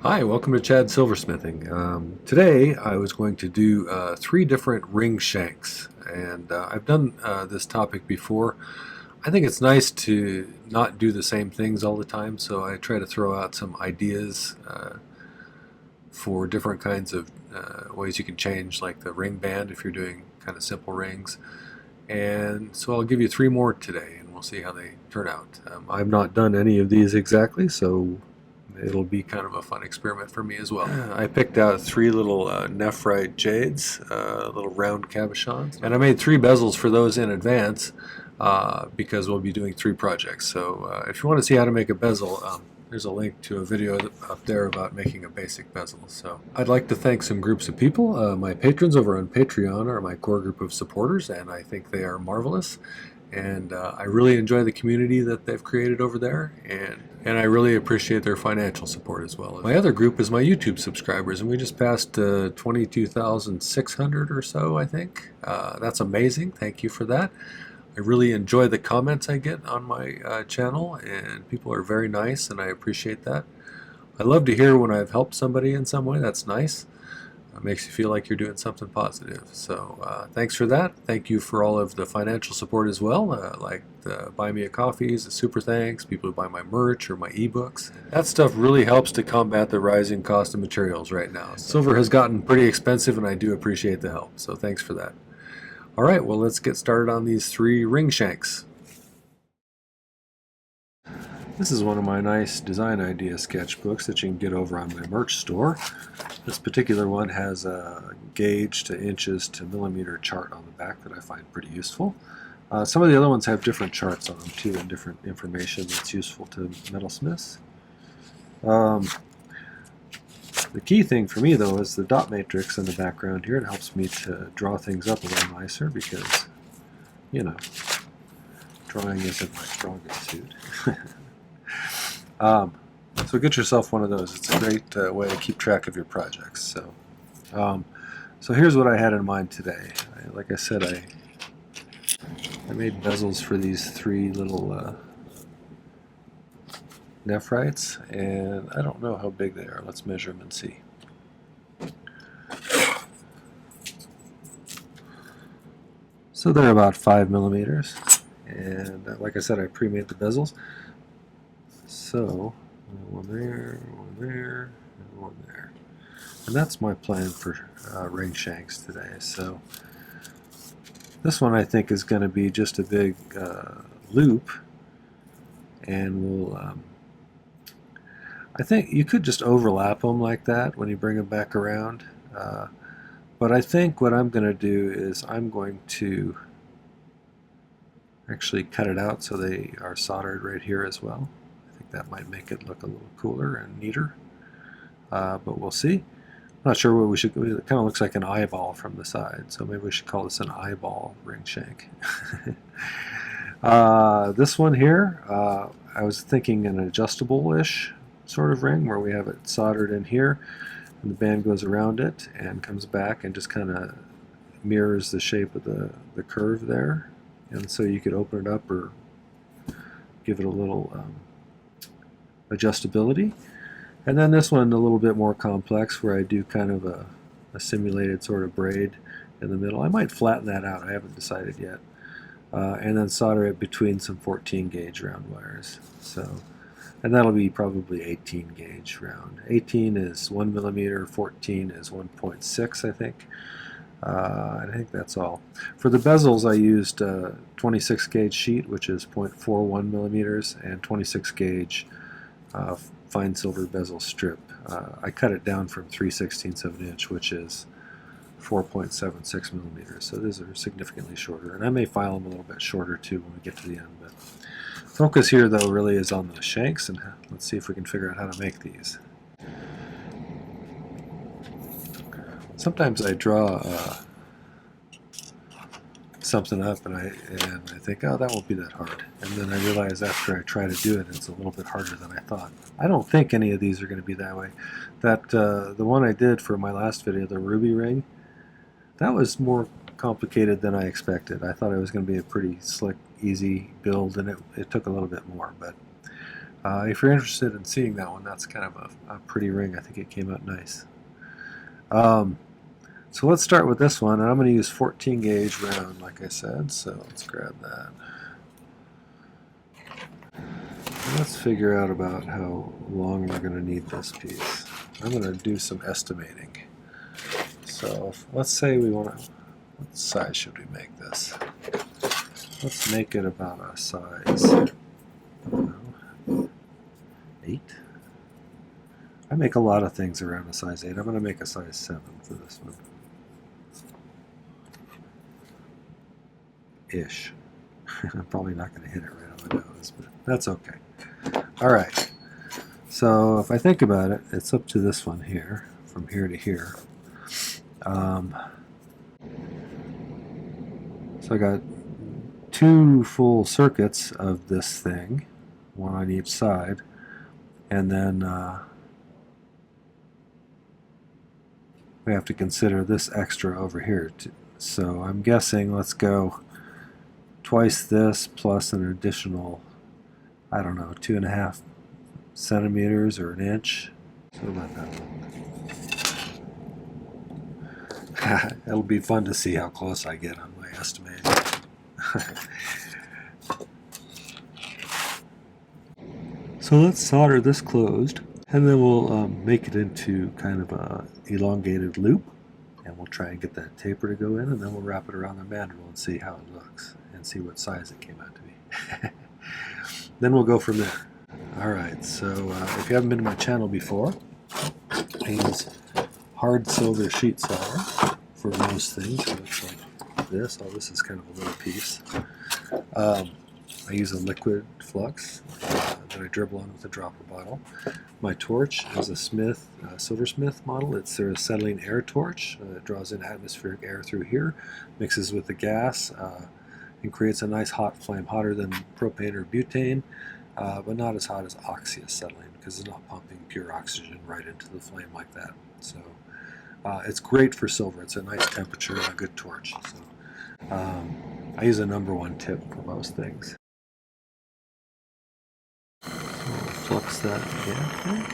Hi, welcome to Chad Silversmithing. Today I was going to do 3 different ring shanks, and I've done this topic before. I think it's nice to not do the same things all the time, so I try to throw out some ideas for different kinds of ways you can change, like the ring band if you're doing kind of simple rings. And so I'll give you 3 more today, and we'll see how they turn out. I've not done any of these exactly, so it'll be kind of a fun experiment for me as well. I picked out 3 little Nephrite Jades, little round cabochons, and I made 3 bezels for those in advance because we'll be doing 3 projects. So if you want to see how to make a bezel, there's a link to a video up there about making a basic bezel. So I'd like to thank some groups of people. My patrons over on Patreon are my core group of supporters, and I think they are marvelous. And I really enjoy the community that they've created over there, and I really appreciate their financial support as well. My other group is my YouTube subscribers, and we just passed 22,600 or so, I think. That's amazing. Thank you for that. I really enjoy the comments I get on my channel, and people are very nice, and I appreciate that. I love to hear when I've helped somebody in some way. That's nice. It makes you feel like you're doing something positive. So thanks for that. Thank you for all of the financial support as well, like the Buy Me a Coffees, the Super Thanks, people who buy my merch or my ebooks. That stuff really helps to combat the rising cost of materials right now. Silver has gotten pretty expensive, and I do appreciate the help. So thanks for that. All right, well, let's get started on these 3 ring shanks. This is one of my nice design idea sketchbooks that you can get over on my merch store. This particular one has a gauge to inches to millimeter chart on the back that I find pretty useful. Some of the other ones have different charts on them too, and different information that's useful to metalsmiths. The key thing for me though is the dot matrix in the background here. It helps me to draw things up a little nicer because, you know, drawing isn't my strongest suit. So get yourself one of those. It's a great way to keep track of your projects. So here's what I had in mind today. Like I said, I made bezels for these 3 little nephrites, and I don't know how big they are. Let's measure them and see. So they're about 5 millimeters, and like I said, I pre-made the bezels. So one there, and one there. And that's my plan for ring shanks today. So this one I think is going to be just a big loop, and we'll I think you could just overlap them like that when you bring them back around. But I think what I'm going to do is I'm going to actually cut it out so they are soldered right here as well. I think that might make it look a little cooler and neater. But we'll see. I'm not sure what we should. It kind of looks like an eyeball from the side, so maybe we should call this an eyeball ring shank. This one here, I was thinking an adjustable-ish sort of ring where we have it soldered in here, and the band goes around it and comes back and just kind of mirrors the shape of the curve there. And so you could open it up or give it a little adjustability. And then this one a little bit more complex, where I do kind of a simulated sort of braid in the middle. I might flatten that out, I haven't decided yet. And then solder it between some 14 gauge round wires. So, and that'll be probably 18 gauge round. 18 is 1 millimeter, 14 is 1.6, I think. I think that's all. For the bezels I used 26 gauge sheet, which is 0.41 millimeters, and 26 gauge fine silver bezel strip. I cut it down from 3/16 of an inch, which is 4.76 millimeters. So these are significantly shorter, and I may file them a little bit shorter too when we get to the end. But focus here though really is on the shanks, and let's see if we can figure out how to make these. Sometimes I draw something up and I think, oh, that won't be that hard, and then I realize after I try to do it, it's a little bit harder than I thought. I don't think any of these are going to be that way. That the one I did for my last video, the ruby ring, that was more complicated than I expected. I thought it was going to be a pretty slick, easy build, and it took a little bit more, but If you're interested in seeing that one, that's kind of a pretty ring. I think it came out nice. So let's start with this one, and I'm going to use 14 gauge round, like I said. So let's grab that. Let's figure out about how long we're going to need this piece. I'm going to do some estimating. So let's say we want to, what size should we make this? Let's make it about a size 8. I make a lot of things around a size 8. I'm going to make a size 7 for this one. Ish. I'm probably not going to hit it right on the nose, but that's okay. Alright, so if I think about it, it's up to this one here, from here to here. So I got 2 full circuits of this thing, one on each side, and then we have to consider this extra over here. So I'm guessing let's go twice this plus an additional, I don't know, 2.5 centimeters or an inch. So let that look. It'll be fun to see how close I get on my estimating. So let's solder this closed, and then we'll make it into kind of a elongated loop, and we'll try and get that taper to go in, and then we'll wrap it around the mandrel and see how it looks, and see what size it came out to be. Then we'll go from there. Alright, so if you haven't been to my channel before, I use hard silver sheet solder for most things. So it's like this. Oh, this is kind of a little piece. I use a liquid flux that I dribble on with a dropper bottle. My torch is a Silversmith model. It's their acetylene air torch. It draws in atmospheric air through here, mixes with the gas, and creates a nice hot flame, hotter than propane or butane, but not as hot as oxyacetylene because it's not pumping pure oxygen right into the flame like that. So it's great for silver. It's a nice temperature and a good torch. So I use a #1 tip for most things. Flux that again.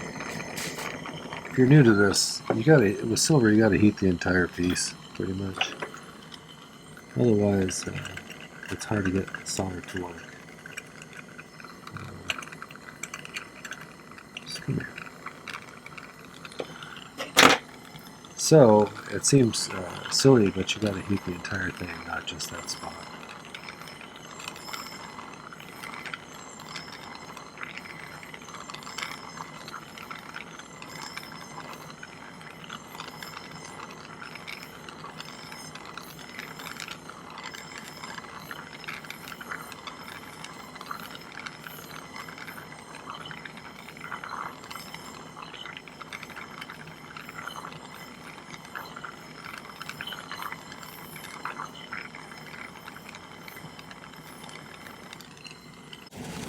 If you're new to this, with silver you gotta heat the entire piece pretty much. Otherwise, it's hard to get solder to work. Just come here. So it seems silly, but you gotta heat the entire thing, not just that spot.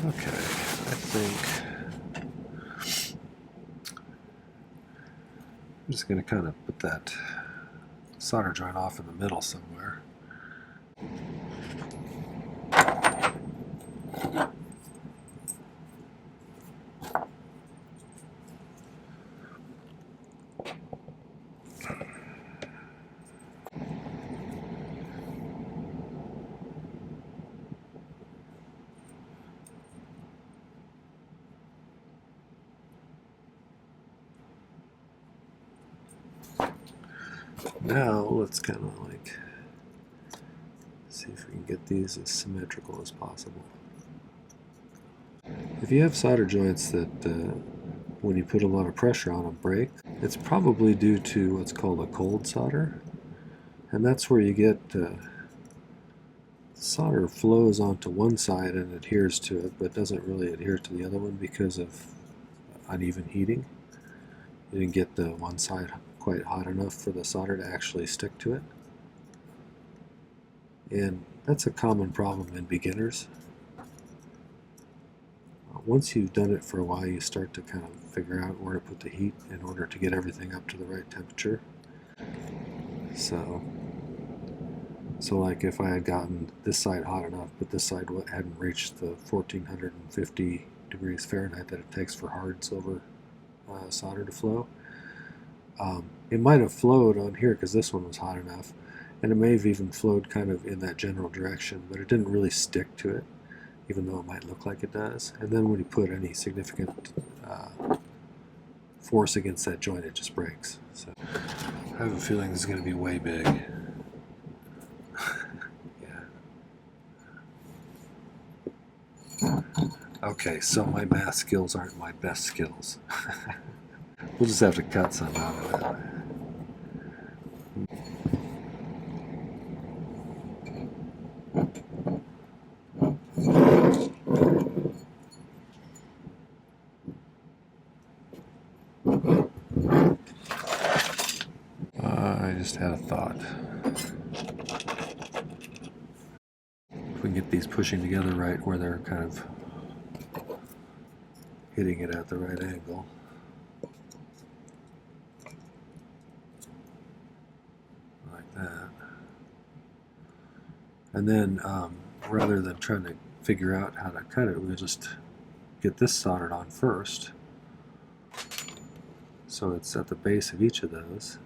Okay, I think I'm just going to kind of put that solder joint off in the middle somewhere. Now let's kind of like see if we can get these as symmetrical as possible. If you have solder joints that when you put a lot of pressure on them break, it's probably due to what's called a cold solder, and that's where you get solder flows onto one side and adheres to it, but doesn't really adhere to the other one because of uneven heating. You didn't get the one side quite hot enough for the solder to actually stick to it. And that's a common problem in beginners. Once you've done it for a while, you start to kind of figure out where to put the heat in order to get everything up to the right temperature. So like if I had gotten this side hot enough, but this side hadn't reached the 1450 degrees Fahrenheit that it takes for hard silver solder to flow. It might have flowed on here because this one was hot enough, and it may have even flowed kind of in that general direction, but it didn't really stick to it, even though it might look like it does. And then when you put any significant force against that joint, it just breaks. So I have a feeling this is going to be way big. Yeah. Okay, so my math skills aren't my best skills. We'll just have to cut some out of it. I just had a thought. If we can get these pushing together right where they're kind of hitting it at the right angle. Like that. And then rather than trying to figure out how to cut it, we'll just get this soldered on first. So it's at the base of each of those.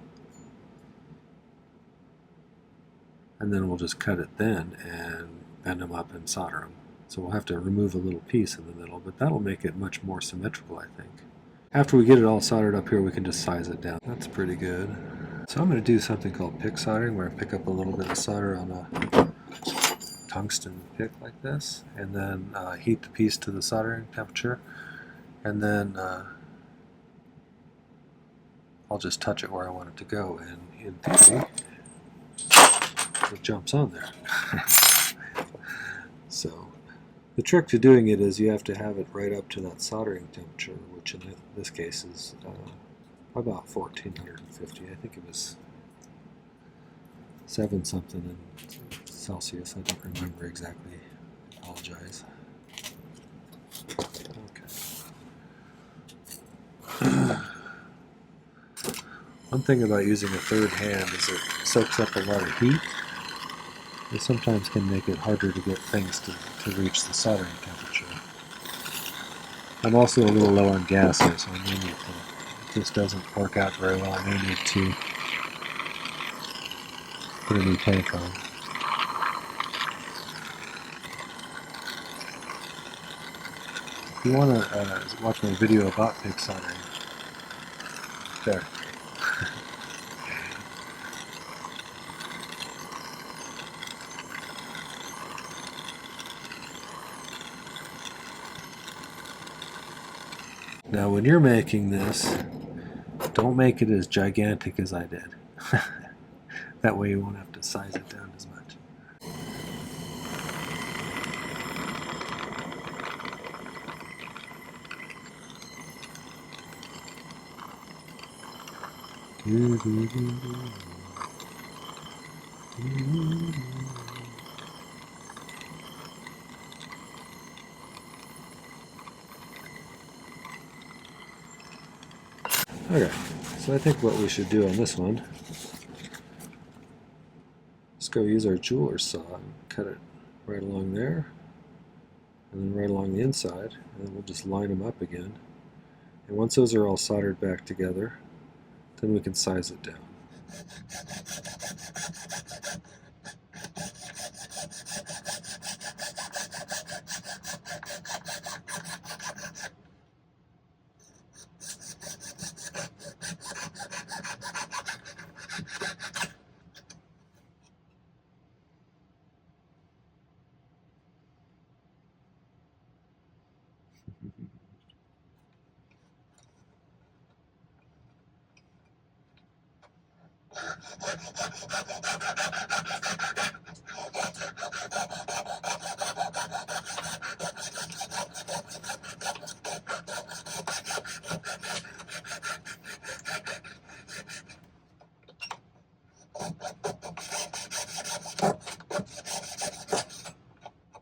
And then we'll just cut it then and bend them up and solder them. So we'll have to remove a little piece in the middle, but that'll make it much more symmetrical, I think. After we get it all soldered up here, we can just size it down. That's pretty good. So I'm going to do something called pick soldering, where I pick up a little bit of solder on a tungsten pick like this, and then heat the piece to the soldering temperature, and then I'll just touch it where I want it to go, and in theory, it jumps on there. So the trick to doing it is you have to have it right up to that soldering temperature, which in this case is about 1450. I think it was 7 something in Celsius. I don't remember exactly. I apologize. Okay. One thing about using a third hand is it soaks up a lot of heat. It sometimes can make it harder to get things to reach the soldering temperature. I'm also a little low on gas here, so I may need to, if this doesn't work out very well, I may need to put a new tank on. If you want to watch my video about pig soldering, there. Now when you're making this, don't make it as gigantic as I did. That way you won't have to size it down as much. Okay, so I think what we should do on this one is go use our jeweler's saw and cut it right along there, and then right along the inside, and then we'll just line them up again. And once those are all soldered back together, then we can size it down.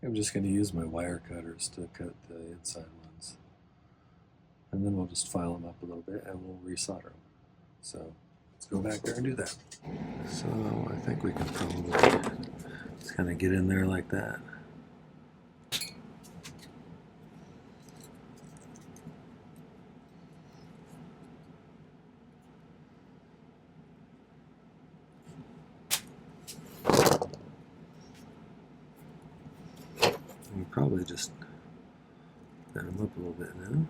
I'm just going to use my wire cutters to cut the inside ones. And then we'll just file them up a little bit and we'll resolder them. So let's go back there and do that. So I think we can probably just kind of get in there like that. probably just bend them up a little bit now.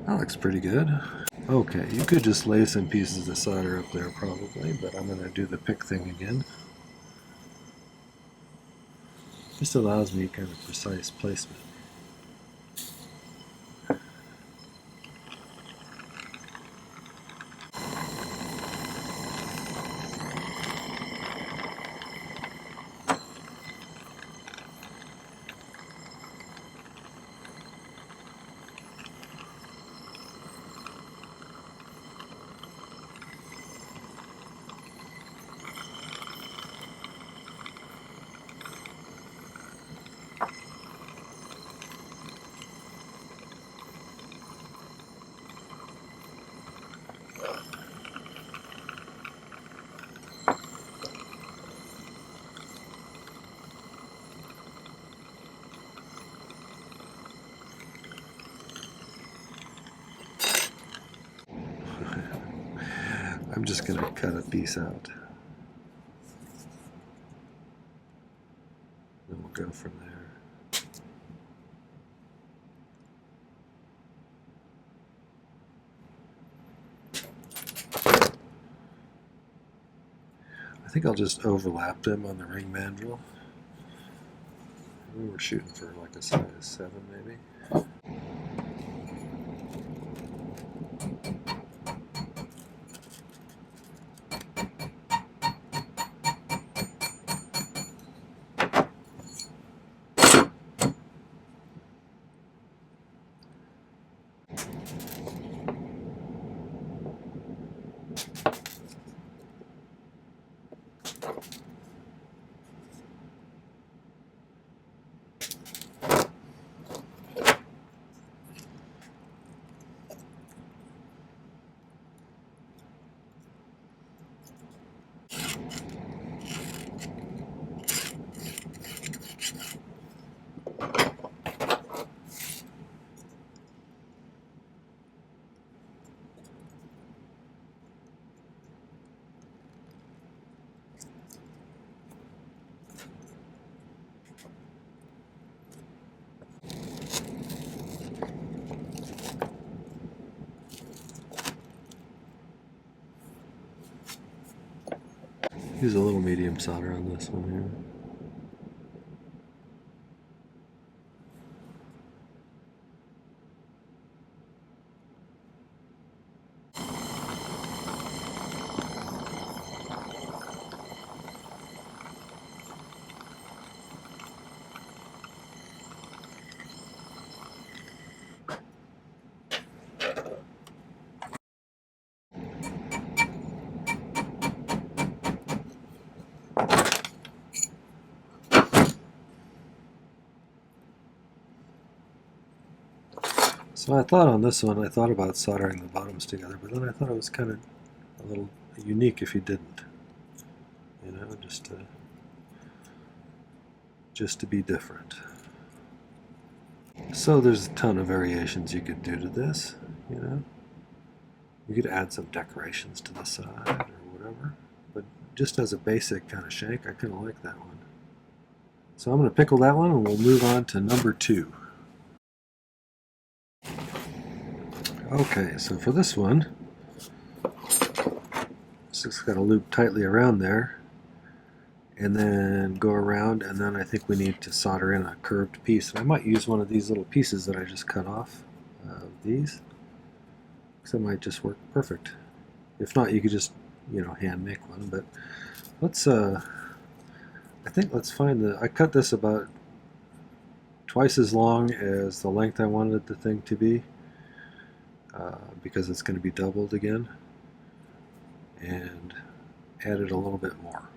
That looks pretty good. Okay, you could just lay some pieces of solder up there probably, but I'm going to do the pick thing again. This allows me kind of precise placement. I'm just going to cut a piece out. Then we'll go from there. I think I'll just overlap them on the ring mandrel. We're shooting for like a size 7 maybe. Use a little medium solder on this one here. So I thought on this one, I thought about soldering the bottoms together, but then I thought it was kind of a little unique if you didn't. You know, just to be different. So there's a ton of variations you could do to this, you know. You could add some decorations to the side or whatever, but just as a basic kind of shank, I kind of like that one. So I'm going to pickle that one and we'll move on to number 2. Okay, so for this one, it's just got to loop tightly around there and then go around, and then I think we need to solder in a curved piece. And I might use one of these little pieces that I just cut off, these, because that might just work perfect. If not, you could just, you know, hand make one. But let's, I think let's find I cut this about twice as long as the length I wanted the thing to be, because it's going to be doubled again, and added a little bit more.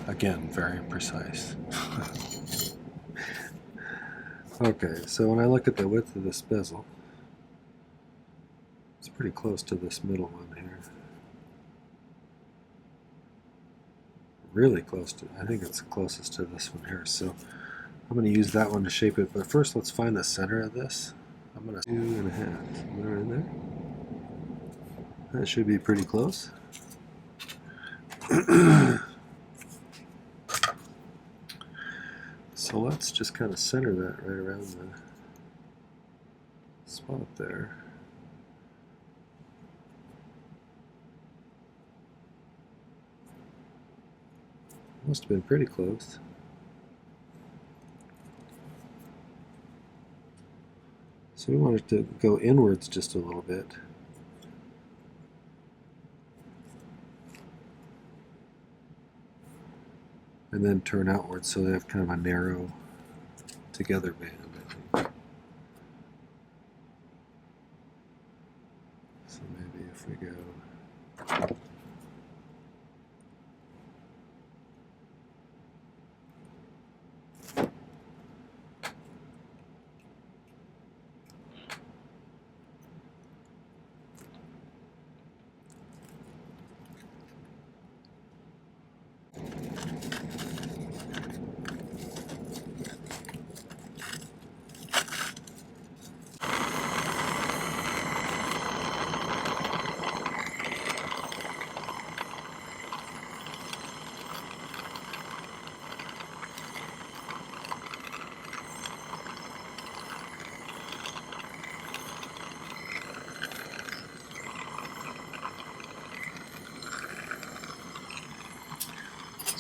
Again, very precise. Okay, so when I look at the width of this bezel, it's pretty close to this middle one here. Really close to, I think it's closest to this one here. So I'm going to use that one to shape it, but first let's find the center of this. I'm going to 2.5 somewhere in there. That should be pretty close. So let's just kind of center that right around the spot there. Must have been pretty close. So we want it to go inwards just a little bit. And then turn outwards so they have kind of a narrow together band, I think. So maybe if we go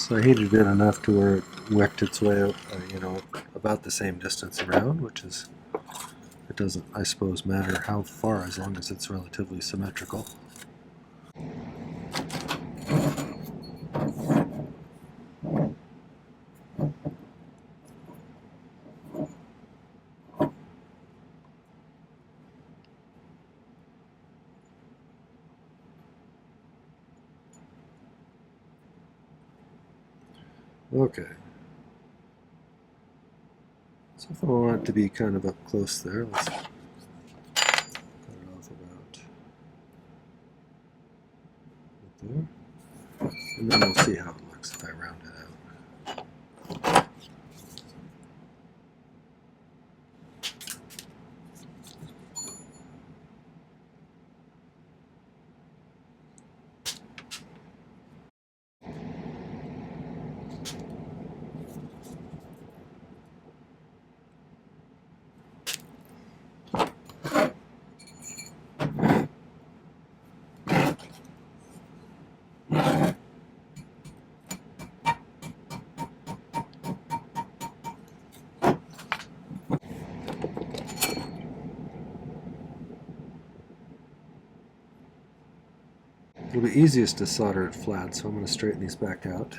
So I heated it enough to where it wicked its way up, about the same distance around, which is, it doesn't, I suppose, matter how far as long as it's relatively symmetrical. Okay. So if I want it to be kind of up close there, let's cut it off about there. And then we'll see how it looks if I round it out. It'll be easiest to solder it flat, so I'm going to straighten these back out.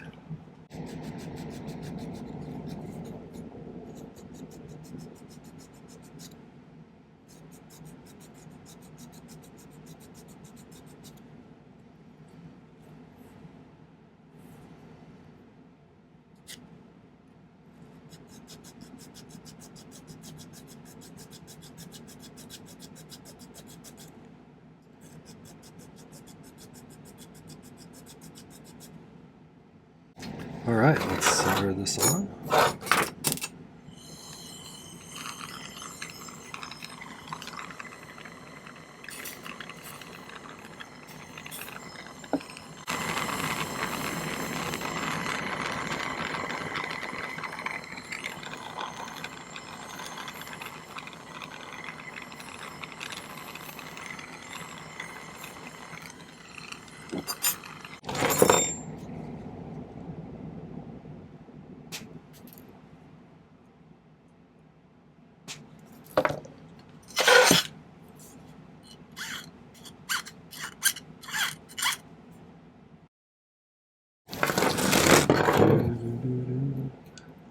Alright, let's solder this on.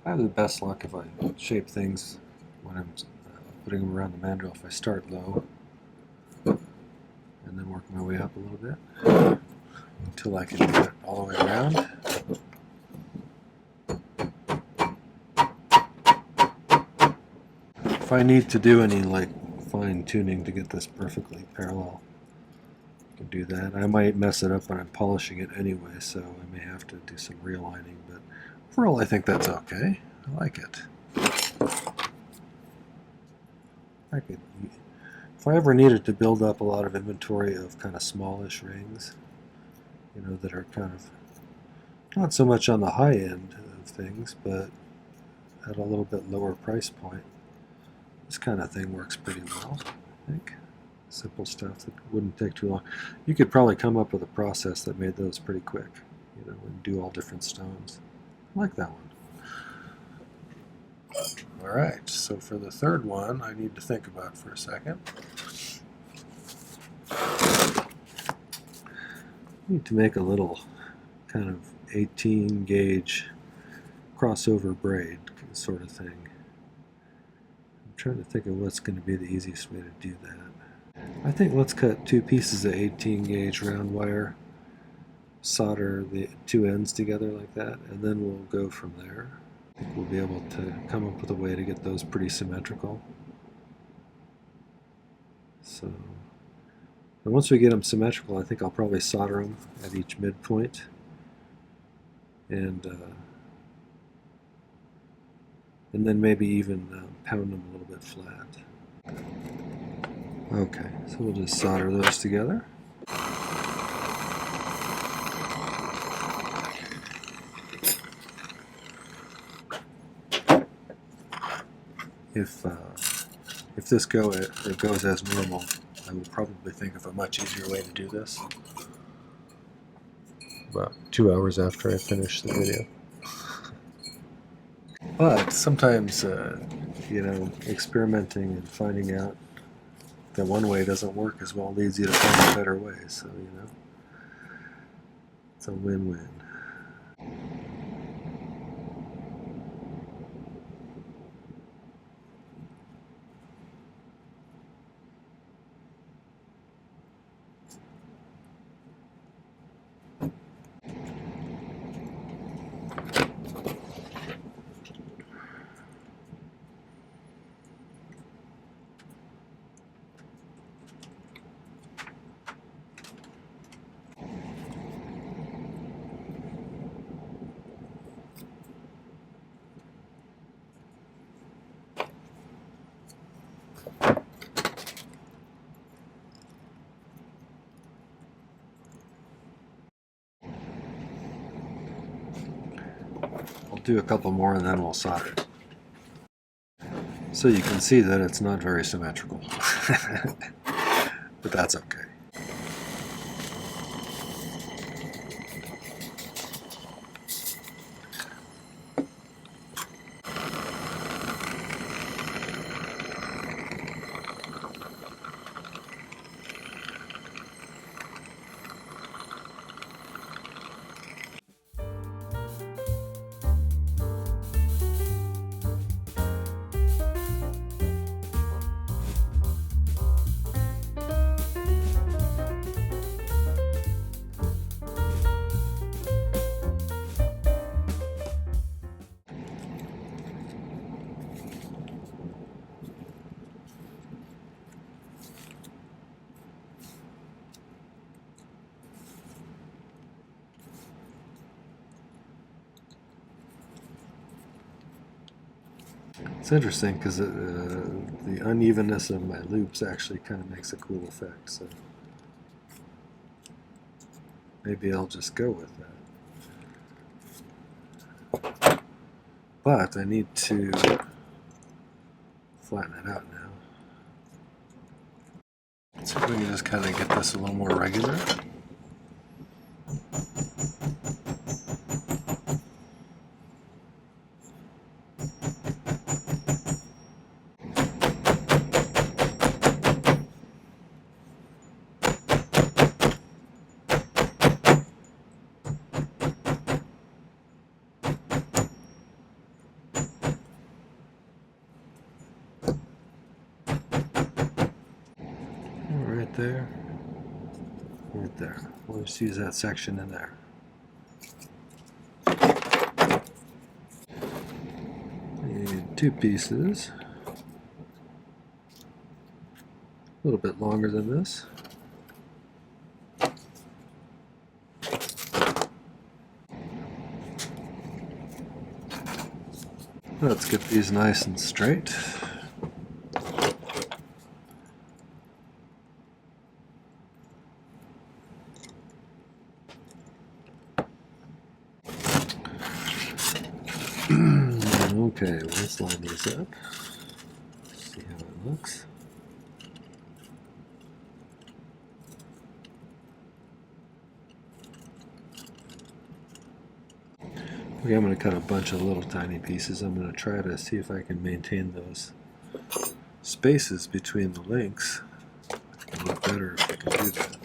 I have the best luck if I shape things when I'm putting them around the mandrel if I start low and then work my way up a little bit until I can get it all the way around. If I need to do any fine tuning to get this perfectly parallel, I can do that. I might mess it up when I'm polishing it anyway, so I may have to do some realigning, but overall I think that's okay. I like it. I could, if I ever needed to build up a lot of inventory of kind of smallish rings, you know, that are kind of not so much on the high end of things, but at a little bit lower price point, this kind of thing works pretty well, I think. Simple stuff that wouldn't take too long. You could probably come up with a process that made those pretty quick, you know, and do all different stones. I like that one. All right, so for the third one, I need to think about for a second. I need to make a little kind of 18 gauge crossover braid sort of thing. I'm trying to think of what's going to be the easiest way to do that. I think let's cut 2 pieces of 18 gauge round wire, solder the 2 ends together like that, and then we'll go from there. I think we'll be able to come up with a way to get those pretty symmetrical. So, and once we get them symmetrical, I think I'll probably solder them at each midpoint, and then maybe even pound them a little bit flat. Okay, so we'll just solder those together. If this goes as normal, I will probably think of a much easier way to do this about 2 hours after I finish the video. But sometimes, you know, experimenting and finding out that one way doesn't work as well leads you to find a better way. So, you know, it's a win-win. I'll do a couple more and then we'll solder. So you can see that it's not very symmetrical, but that's okay. It's interesting because the unevenness of my loops actually kind of makes a cool effect. So maybe I'll just go with that. But I need to flatten it out now. Let's see if we can just kind of get this a little more regular. Right there. We'll just use that section in there. Need 2 pieces. A little bit longer than this. Let's get these nice and straight. Okay, let's line these up. See how it looks. Okay, I'm going to cut a bunch of little tiny pieces. I'm going to try to see if I can maintain those spaces between the links. It'll look better if I can do that.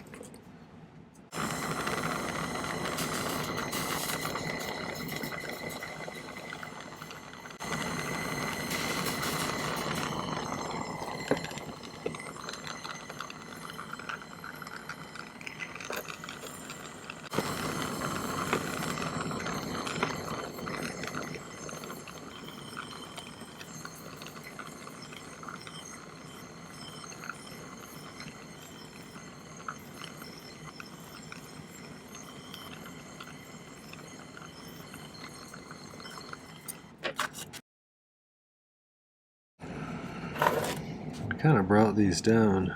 I kind of brought these down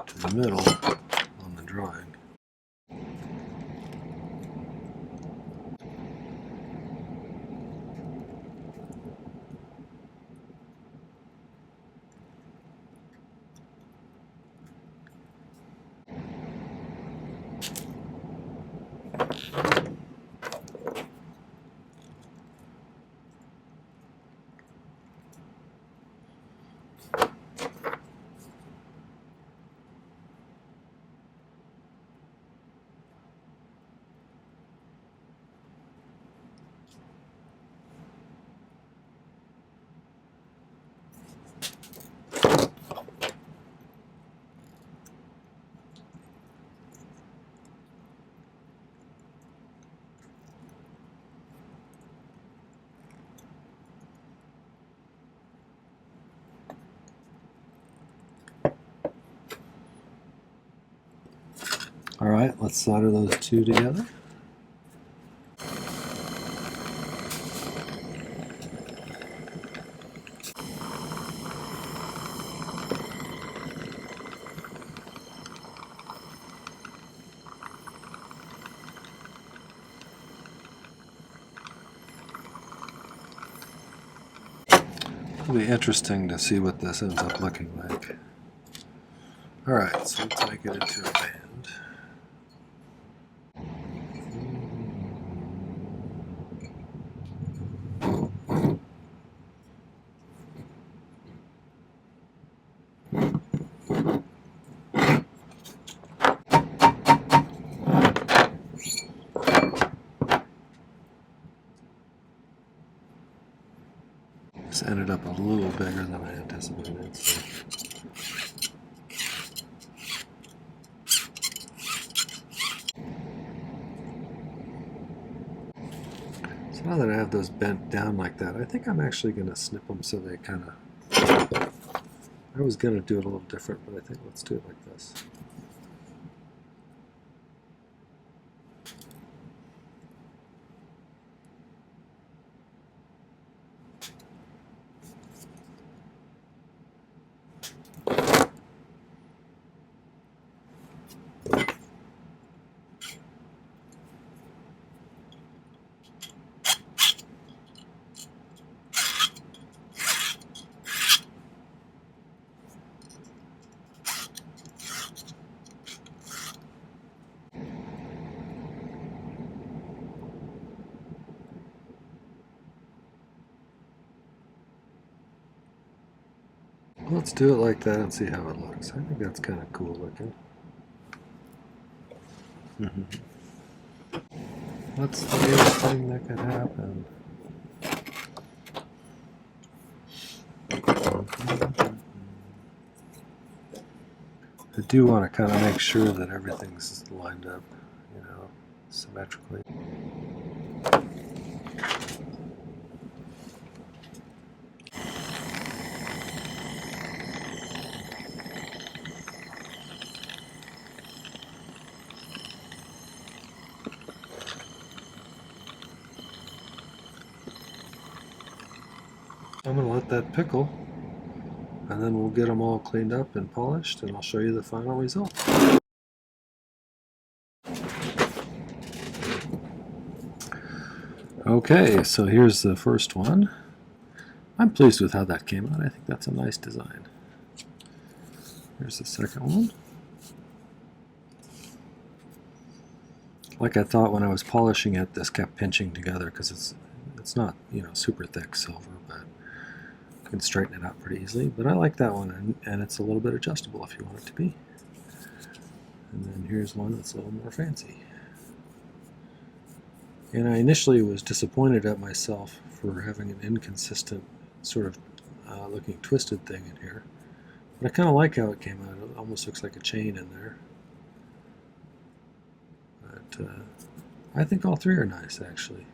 to the middle on the drawing. All right, let's solder those two together. It'll be interesting to see what this ends up looking like. All right, so let's make it into a band. This ended up a little bigger than I anticipated. So now that I have those bent down like that, I think I'm actually going to snip them so they kind of... I was going to do it a little different, but I think let's do it like this. Let's do it like that and see how it looks. I think that's kind of cool looking. What's the worst thing that could happen? I do want to kind of make sure that everything's lined up, you know, symmetrically. I'm going to let that pickle, and then we'll get them all cleaned up and polished, and I'll show you the final result. Okay, so here's the first one. I'm pleased with how that came out. I think that's a nice design. Here's the second one. Like I thought when I was polishing it, this kept pinching together because it's not, you know, super thick silver, but you can straighten it out pretty easily. But I like that one, and it's a little bit adjustable if you want it to be. And then here's one that's a little more fancy. And I initially was disappointed at myself for having an inconsistent sort of looking twisted thing in here. But I kind of like how it came out. It almost looks like a chain in there. But I think all three are nice, actually.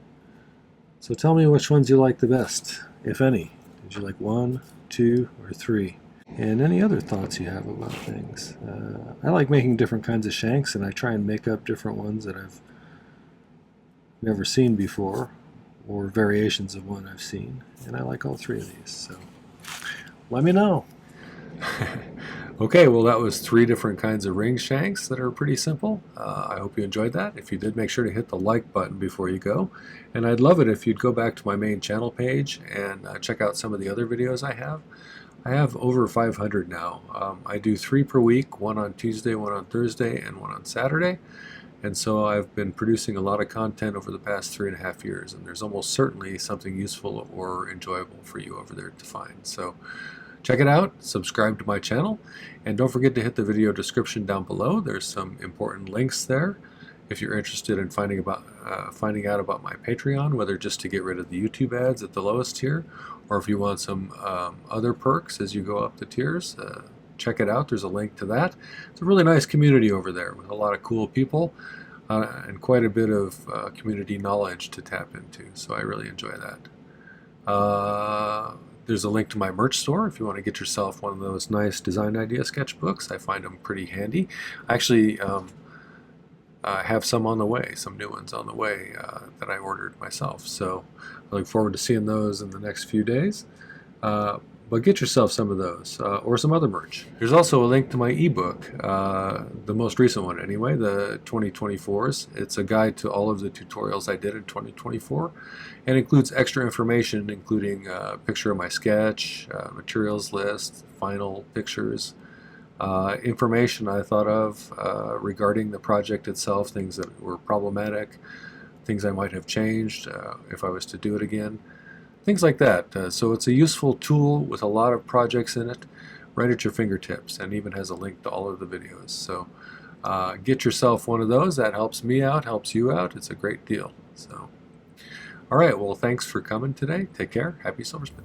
So tell me which ones you like the best, if any. Did you like 1, 2, or 3? And any other thoughts you have about things. I like making different kinds of shanks, and I try and make up different ones that I've never seen before, or variations of one I've seen, and I like all three of these, so let me know. Okay, well that was 3 different kinds of ring shanks that are pretty simple. I hope you enjoyed that. If you did, make sure to hit the like button before you go, and I'd love it if you'd go back to my main channel page and check out some of the other videos I have. I have over 500 now. I do 3 per week, one on Tuesday, one on Thursday, and one on Saturday. And so I've been producing a lot of content over the past 3.5 years, and there's almost certainly something useful or enjoyable for you over there to find. So check it out, subscribe to my channel, and don't forget to hit the video description down below. There's some important links there if you're interested in finding out about my Patreon, whether just to get rid of the YouTube ads at the lowest tier, or if you want some other perks as you go up the tiers. Check it out. There's a link to that. It's a really nice community over there with a lot of cool people and quite a bit of community knowledge to tap into. So I really enjoy that. There's a link to my merch store if you want to get yourself one of those nice design idea sketchbooks. I find them pretty handy. I actually have some on the way, some new ones on the way that I ordered myself. So I look forward to seeing those in the next few days. But get yourself some of those, or some other merch. There's also a link to my ebook, the most recent one anyway, the 2024s. It's a guide to all of the tutorials I did in 2024, and includes extra information, including a picture of my sketch, materials list, final pictures, information I thought of regarding the project itself, things that were problematic, things I might have changed if I was to do it again. Things like that. So it's a useful tool with a lot of projects in it, right at your fingertips, and even has a link to all of the videos. So get yourself one of those. That helps me out, helps you out. It's a great deal. So, all right, well, thanks for coming today. Take care. Happy silversmithing.